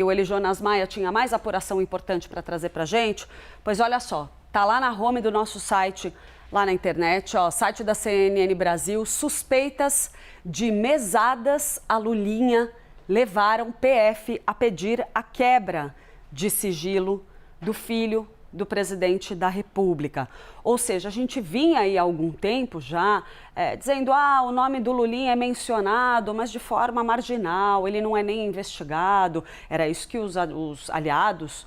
O Eli Jonas Maia tinha mais apuração importante para trazer para a gente? Pois olha só, tá lá na home do nosso site, lá na internet, ó, site da CNN Brasil, suspeitas de mesadas a Lulinha levaram PF a pedir a quebra de sigilo do filho do presidente da República. Ou seja, a gente vinha aí há algum tempo já dizendo o nome do Lulinha é mencionado, mas de forma marginal, ele não é nem investigado. Era isso que os aliados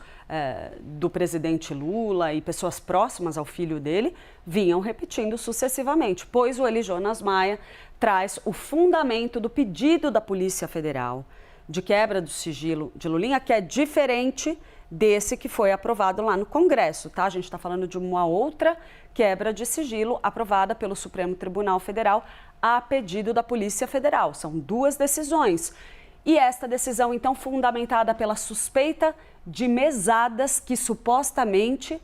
do presidente Lula e pessoas próximas ao filho dele vinham repetindo sucessivamente, pois o Eli Jonas Maia traz o fundamento do pedido da Polícia Federal de quebra do sigilo de Lulinha, que é diferente desse que foi aprovado lá no Congresso, tá? A gente está falando de uma outra quebra de sigilo aprovada pelo Supremo Tribunal Federal a pedido da Polícia Federal. São duas decisões. E esta decisão, então, fundamentada pela suspeita de mesadas que supostamente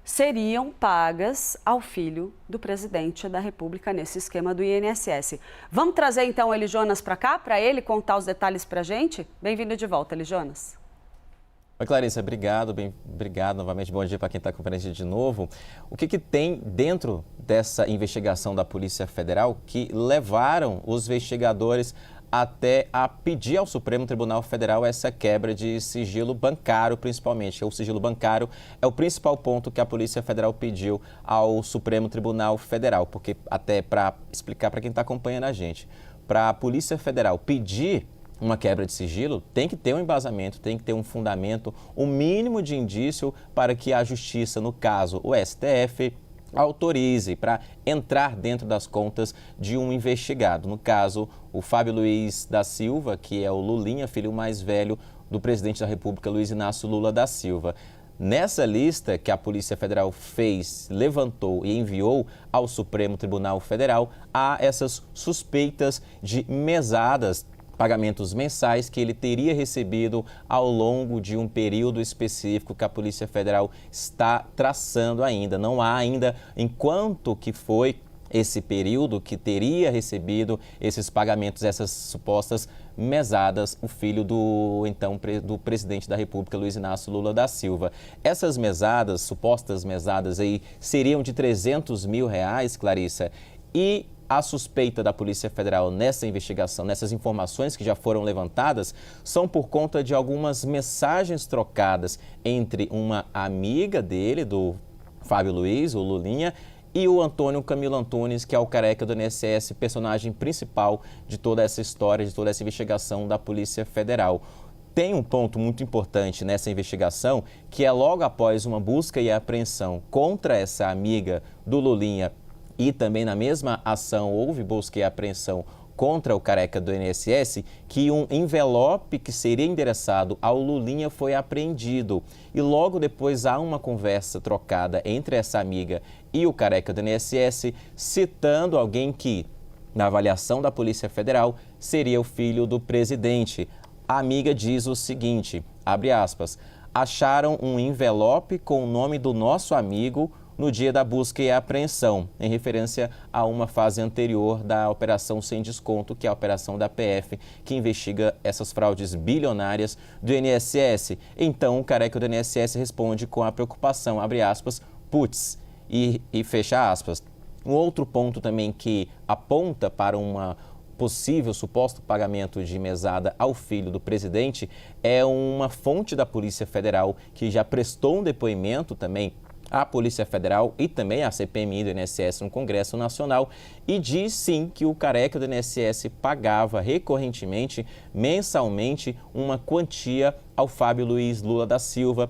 seriam pagas ao filho do presidente da República nesse esquema do INSS. Vamos trazer, então, o Eli Jonas para cá, para ele contar os detalhes para a gente? Bem-vindo de volta, Eli Jonas. Oi, Clarissa, obrigado novamente, bom dia para quem está acompanhando a gente de novo. O que tem dentro dessa investigação da Polícia Federal que levaram os investigadores até a pedir ao Supremo Tribunal Federal essa quebra de sigilo bancário, principalmente? O sigilo bancário é o principal ponto que a Polícia Federal pediu ao Supremo Tribunal Federal, porque até para explicar para quem está acompanhando a gente, para a Polícia Federal pedir uma quebra de sigilo, tem que ter um embasamento, tem que ter um fundamento, um mínimo de indício para que a Justiça, no caso o STF, autorize para entrar dentro das contas de um investigado. No caso, o Fábio Luiz da Silva, que é o Lulinha, filho mais velho do presidente da República, Luiz Inácio Lula da Silva. Nessa lista que a Polícia Federal fez, levantou e enviou ao Supremo Tribunal Federal, há essas suspeitas de mesadas, pagamentos mensais que ele teria recebido ao longo de um período específico que a Polícia Federal está traçando ainda. Não há ainda em quanto que foi esse período que teria recebido esses pagamentos, essas supostas mesadas, o filho do presidente da República, Luiz Inácio Lula da Silva. Essas mesadas, supostas mesadas aí, seriam de R$300 mil, Clarissa, e a suspeita da Polícia Federal nessa investigação, nessas informações que já foram levantadas, são por conta de algumas mensagens trocadas entre uma amiga dele, do Fábio Luiz, o Lulinha, e o Antônio Camilo Antunes, que é o careca do INSS, personagem principal de toda essa história, de toda essa investigação da Polícia Federal. Tem um ponto muito importante nessa investigação, que é logo após uma busca e apreensão contra essa amiga do Lulinha, e também na mesma ação houve busca e apreensão contra o careca do INSS, que um envelope que seria endereçado ao Lulinha foi apreendido. E logo depois há uma conversa trocada entre essa amiga e o careca do INSS, citando alguém que, na avaliação da Polícia Federal, seria o filho do presidente. A amiga diz o seguinte, abre aspas, acharam um envelope com o nome do nosso amigo no dia da busca e apreensão, em referência a uma fase anterior da Operação Sem Desconto, que é a operação da PF, que investiga essas fraudes bilionárias do INSS. Então, o careca do INSS responde com a preocupação, abre aspas, putz, e fecha aspas. Um outro ponto também que aponta para uma possível suposto pagamento de mesada ao filho do presidente é uma fonte da Polícia Federal que já prestou um depoimento também à Polícia Federal e também à CPMI do INSS no Congresso Nacional e diz sim que o careca do INSS pagava recorrentemente, mensalmente, uma quantia ao Fábio Luiz Lula da Silva,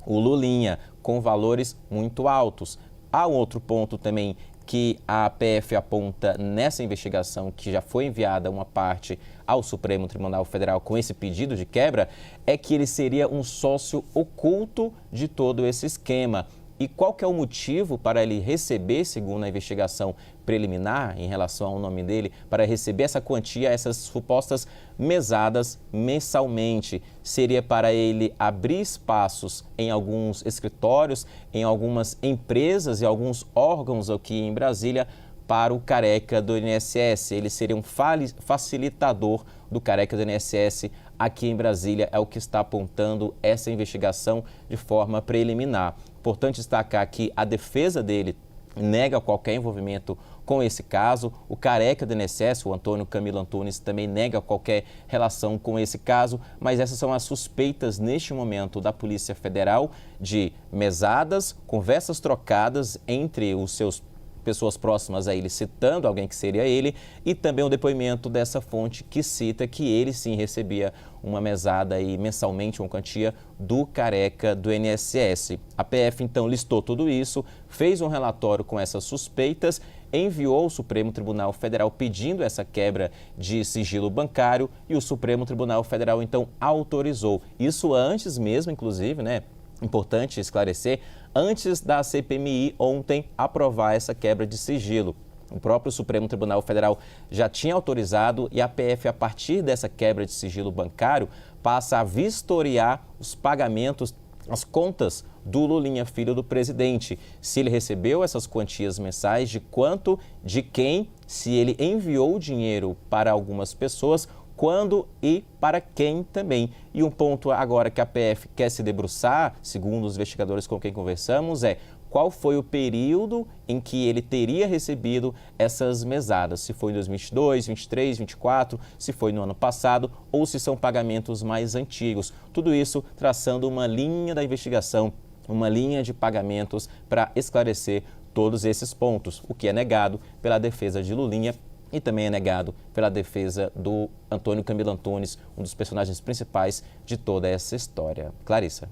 o Lulinha, com valores muito altos. Há um outro ponto também que a PF aponta nessa investigação, que já foi enviada uma parte ao Supremo Tribunal Federal com esse pedido de quebra, é que ele seria um sócio oculto de todo esse esquema. E qual que é o motivo para ele receber, segundo a investigação preliminar em relação ao nome dele, para receber essa quantia, essas supostas mesadas mensalmente? Seria para ele abrir espaços em alguns escritórios, em algumas empresas e alguns órgãos aqui em Brasília para o careca do INSS. Ele seria um facilitador do careca do INSS aqui em Brasília, é o que está apontando essa investigação de forma preliminar. Importante destacar que a defesa dele nega qualquer envolvimento com esse caso. O careca do INSS, o Antônio Camilo Antunes, também nega qualquer relação com esse caso, mas essas são as suspeitas neste momento da Polícia Federal de mesadas, conversas trocadas entre os seus pessoas próximas a ele, citando alguém que seria ele, e também o depoimento dessa fonte que cita que ele sim recebia uma mesada aí mensalmente, uma quantia do careca do INSS. A PF então listou tudo isso, fez um relatório com essas suspeitas, enviou ao Supremo Tribunal Federal pedindo essa quebra de sigilo bancário e o Supremo Tribunal Federal então autorizou. Isso antes mesmo, inclusive, né? Importante esclarecer, antes da CPMI ontem aprovar essa quebra de sigilo. O próprio Supremo Tribunal Federal já tinha autorizado e a PF, a partir dessa quebra de sigilo bancário, passa a vistoriar os pagamentos, as contas do Lulinha, filho do presidente. Se ele recebeu essas quantias mensais, de quanto, de quem, se ele enviou dinheiro para algumas pessoas, quando e para quem também. E um ponto agora que a PF quer se debruçar, segundo os investigadores com quem conversamos, é qual foi o período em que ele teria recebido essas mesadas. Se foi em 2022, 2023, 2024, se foi no ano passado ou se são pagamentos mais antigos. Tudo isso traçando uma linha da investigação, uma linha de pagamentos para esclarecer todos esses pontos, o que é negado pela defesa de Lulinha e também é negado pela defesa do Antônio Camilo Antunes, um dos personagens principais de toda essa história. Clarissa.